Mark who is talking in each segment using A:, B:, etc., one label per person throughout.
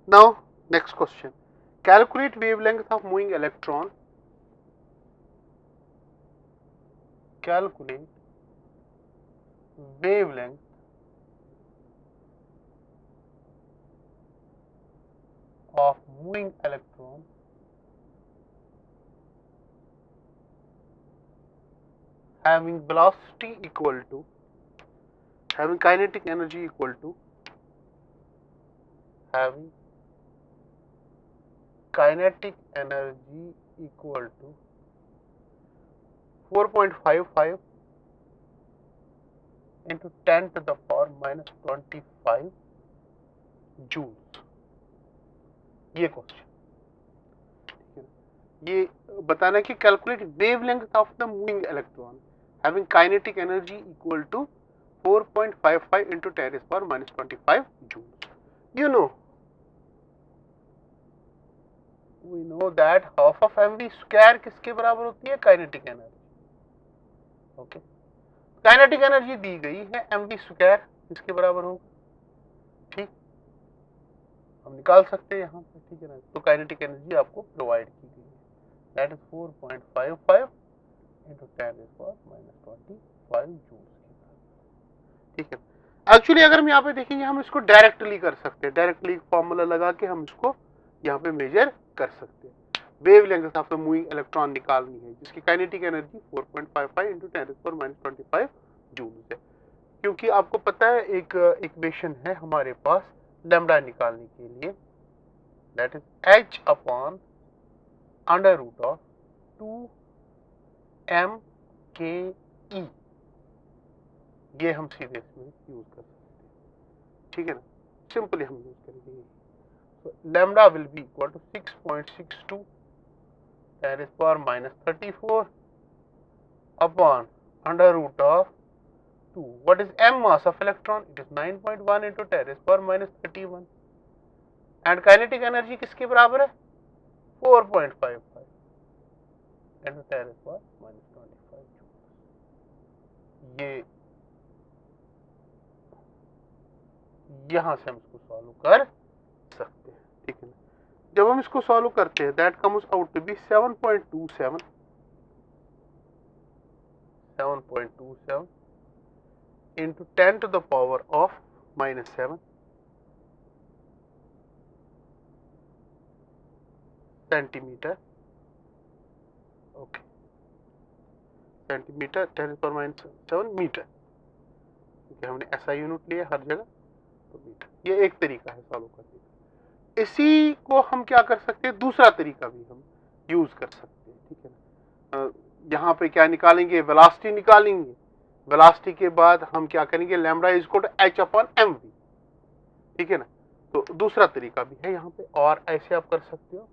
A: Now, next question. Calculate wavelength of moving electron. Calculate wavelength of moving electron having velocity equal to, having kinetic energy equal to, having kinetic energy equal to 4.55 into 10 to the power minus 25 joules. ये question, ये बताना है कि calculate wavelength of the moving electron having kinetic energy equal to 4.55 into 10 to the power minus 25 joules. You know, we know that half of mv square किसके बराबर होती है? Kinetic energy. Okay, kinetic energy दी गई है mv square किसके बराबर होगा? ठीक, हम निकाल सकते हैं यहाँ पे, ठीक है ना। तो काइनेटिक एनर्जी आपको प्रोवाइड की गई है, that is 4.55 into 10 to the power minus 25 joules. ठीक है, एक्चुअली अगर हम यहाँ पे देखेंगे हम इसको डायरेक्टली कर सकते हैं, डायरेक्टली फॉर्मूला लगा के हम इसको यहाँ पे मेजर कर सकते हैं। Wavelength of the moving electron निकालनी है जिसकी kinetic energy 4.55 into 10 to the power minus 25 joules है। क्योंकि आपको पता है एक इक्वेशन है हमारे पास लैम्डा निकालने के लिए, that is h upon under root of 2m/ke। ये हम सीधे इसमें यूज कर सकते हैं, ठीक है ना। सिंपली हम यूज करेंगे, so lambda will be equal to 6.62 10 to the power minus 34 upon under root of 2. What is m mass of electron? It is 9.1 into 10 to the power minus 31 and kinetic energy किसके बराबर है? 4.55 into 10 to the power minus 25 joules। ये यहां से हम इसको solve कर सकते हैं, ठीक है ना। जब हम इसको सॉल्व करते हैं that comes out to be 7.27 into 10 to the power of minus 7 centimetre. Okay, centimetre 10 to the power minus 7 metre, ठीक है। हमने ऐसा यूनिट लिया हर जगह, तो मीटर। ये एक तरीका है सॉल्व करने का। इसी को हम क्या कर सकते हैं, दूसरा तरीका भी हम यूज कर सकते हैं, ठीक है ना। यहाँ पे क्या निकालेंगे? वेलोसिटी निकालेंगे। वेलोसिटी के बाद हम क्या करेंगे? Lambda is equal to h upon mv, ठीक है ना। तो दूसरा तरीका भी है यहाँ पे, और ऐसे आप कर सकते हो।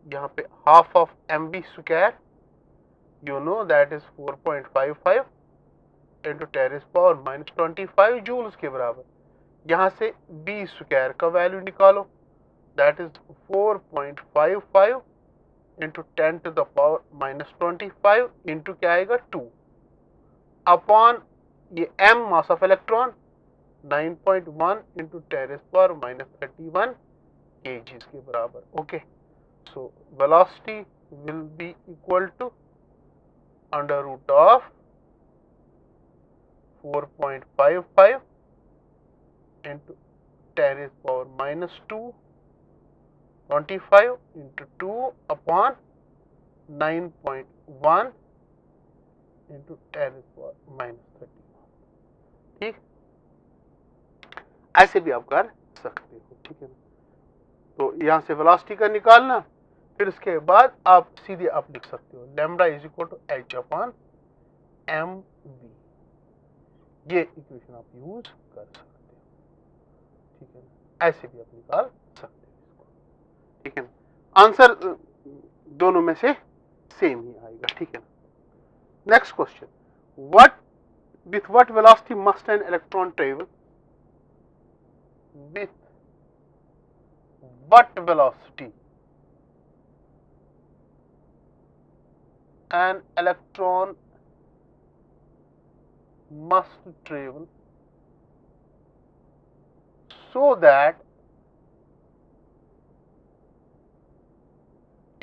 A: यहाँ पे half of mv square, you know that is 4.55 into 10 to the power minus 25 joules के बराबर। यहाँ से b स्क्वायर का वैल्यू निकालो, that is 4.55 into 10 to the power minus 25 into क्या आएगा? 2 अपॉन ये m mass of electron 9.1 into 10 to the power minus 31 kg के बराबर। Okay, so velocity will be equal to under root of 4.55 into 10 to the power minus 2 25 into 2 upon 9.1 into 10 to the power minus 31। ठीक, ऐसे भी आप कर सकते हो, ठीक है ना। तो यहाँ से वेलोसिटी का निकालना, फिर उसके बाद आप सीधे आप लिख सकते हो lambda is equal to h upon mv। ये इक्वेशन आप यूज कर सकते हो, ठीक है ना। ऐसे भी आप निकाल सकते हो इसको, ठीक है ना। आंसर दोनों में से सेम ही आएगा, ठीक है ना। Next question, what with what velocity must an electron travel? With what velocity an electron must travel so that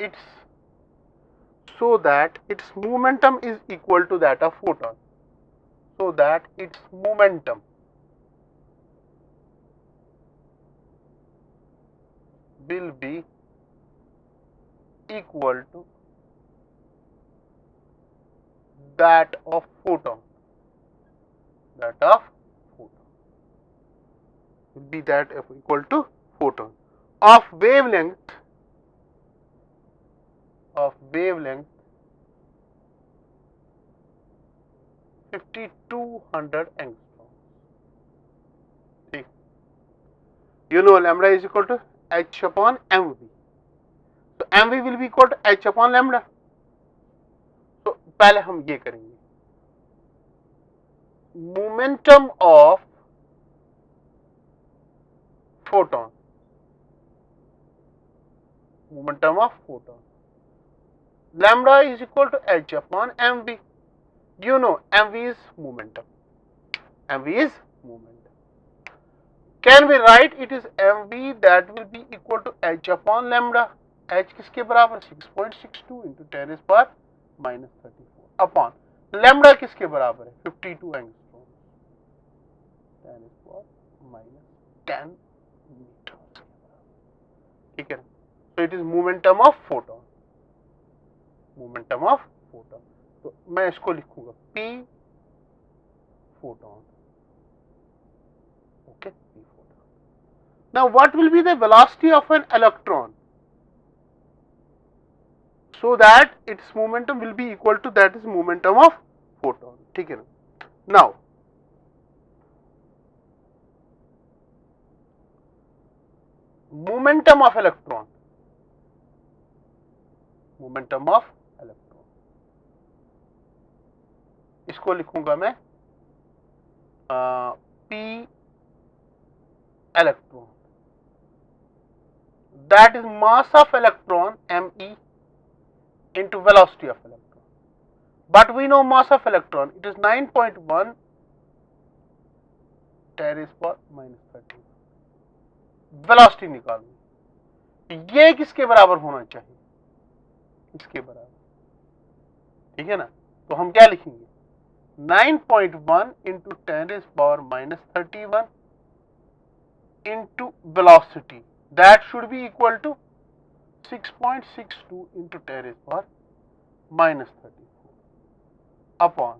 A: its momentum is equal to that of photon, so that its momentum will be equal to that of photon, will be that of equal to photon of wavelength 5200 angstrom. ठीक, you know lambda is equal to h upon mv, so mv will be equal to h upon lambda. तो पहले हम ये करेंगे, momentum of photon, lambda is equal to h upon mv. You know mv is momentum. Can we write it is mv that will be equal to h upon lambda. h किसके बराबर, 6.62 into 10 raised power minus 34 upon lambda किसके बराबर है, 52 angstrom, 10 raised power minus 10 meters. ठीक है, so it is momentum of photon. तो मैं इसको लिखूंगा p photon. Okay, p photon. Now what will be the velocity of an electron, so that its momentum will be equal to that is momentum of photon. ठीक है ना. Now momentum of electron, इसको लिखूंगा मैं p electron, that is mass of electron me into velocity of electron. But we know mass of electron, it is 9.1 10 raised power minus 13. Velocity निकालनी, ये किसके बराबर होना चाहिए, इसके बराबर. ठीक है ना. तो हम क्या लिखेंगे, 9.1 into 10 raised power minus 31 into velocity, that should be equal to 6.62 into 10 raised power minus 34 upon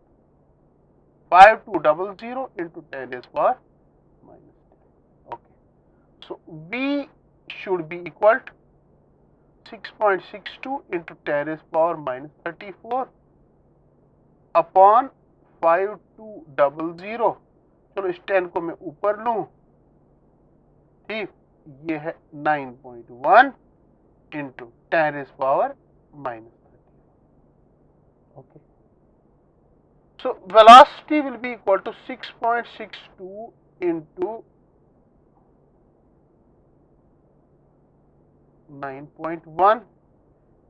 A: 5200 into 10 raised power minus 10. Okay, so V should be equal to 6.62 into 10 raised power minus 34 upon 5200. चलो इस 10 को मैं ऊपर लूं, ठीक, ये है 9.1 into 10 raised power minus 30. Okay, so velocity will be equal to 6.62 into 9.1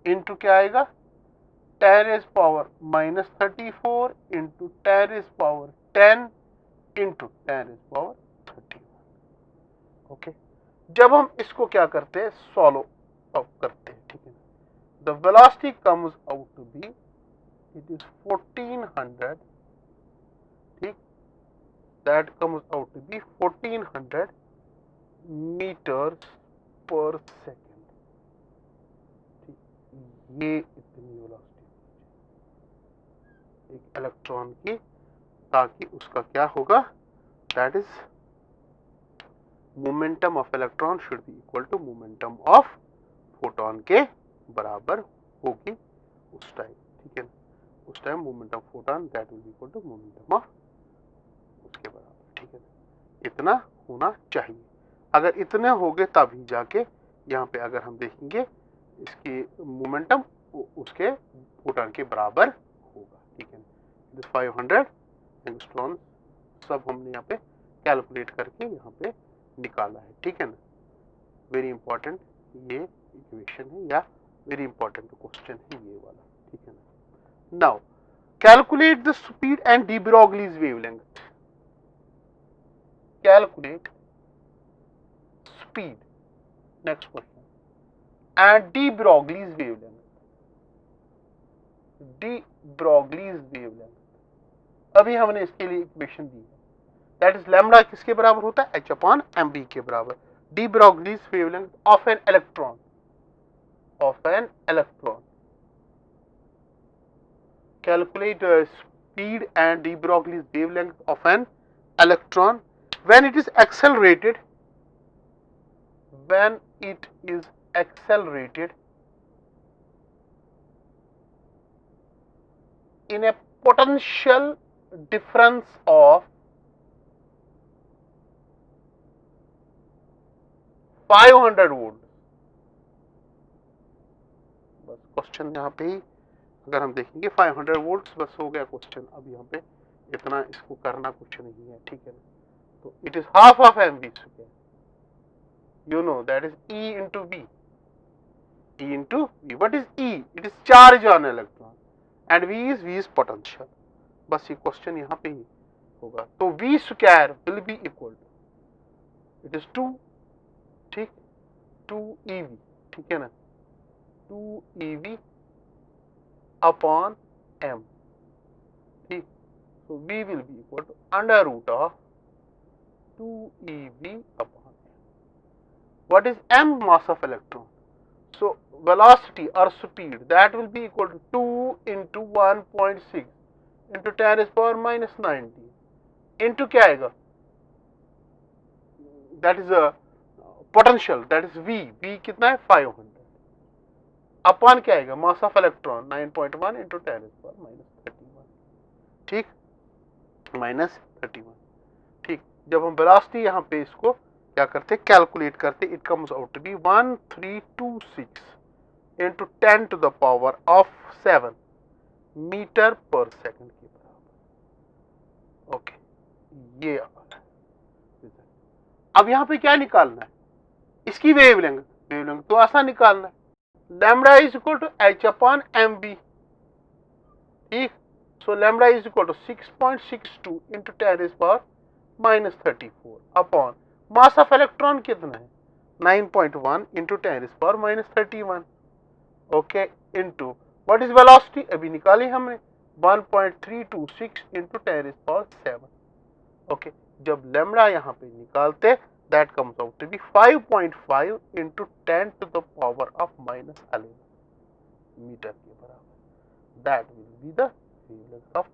A: into क्या आएगा, 10 raised power minus 34 into 10 raised power 10 into 10 raised power 31. Okay, जब हम इसको क्या करते हैं, सॉल्व अप करते हैं. ठीक है, the velocity comes out to be, it is 1400. ठीक, that comes out to be 1400 metres per second. ये इतनी वेलोसिटी एक इलेक्ट्रॉन की, ताकि उसका क्या होगा, that is momentum of electron should be equal to momentum of photon के बराबर होगी उस टाइम. ठीक है ना, उस time momentum photon that will be equal to momentum of उसके बराबर. ठीक है ना, इतना होना चाहिए. अगर इतने हो गए तभी जाके यहाँ पे अगर हम देखेंगे इसकी मोमेंटम उसके फोटोन के बराबर होगा. ठीक है ना, 500 एंगस्ट्रॉन सब हमने यहाँ पे कैलकुलेट करके यहाँ पे निकाला है. ठीक है ना, वेरी इंपॉर्टेंट ये इक्वेशन है, या वेरी इंपॉर्टेंट क्वेश्चन है ये वाला. ठीक है ना. Now calculate the speed and D Broglie's wavelength. Calculate speed, next question, and de Broglie's wavelength. de Broglie's wavelength, अभी हमने इसके लिए इक्वेशन दी है, दैट इज लैम्डा किसके बराबर होता है, h अपॉन mb के बराबर. de Broglie's wavelength of an electron, calculate the speed and de Broglie's wavelength of an electron when it is accelerated in a potential difference of 500 volt. बस question यहाँ पे ही अगर हम देखेंगे 500 वोल्ट्स, बस हो गया क्वेश्चन. अब यहाँ पे इतना इसको करना कुछ नहीं है, ठीक है ना. तो it is half of mv square, you know, that is E into V. E into V. What is E? It is charge on electron and V is potential. बस ये क्वेश्चन यहाँ पे ही होगा. तो V square will be equal to, it is 2, ठीक, 2eV, ठीक है ना, 2eV upon m, ठीक. So V will be equal to under root of 2eV upon. What is m? Mass of electron. So velocity or speed, that will be equal to 2 into 1.6 into 10 raised power minus 19 into क्या आएगा, that is a potential, that is V. V कितना है 500 upon क्या आएगा, mass of electron 9.1 into 10 raised power minus 31, ठीक, minus 31, ठीक. जब हम वेलोसिटी यहाँ पे इसको क्या करते, कैलकुलेट करते, it comes out to be 1326 into 10 to the power of 7 metre per second के बराबर. ओके, ये अब यहाँ पे क्या निकालना है, इसकी वेवलेंथ तो आसान निकालना है. Lambda is equal to h upon mv, ठीक. So lambda is equal to 6.62 into 10 raised power minus 34 upon mass of electron कितना है 9.1 into 10 raised power minus 31, okay, into what is velocity, अभी निकाली हमने 1.326 into 10 raised power 7, ओके. जब lambda यहाँ पे निकालते, that comes out to be 5.5 into 10 to the power of minus 11 metre के बराबर. That will be the wavelength of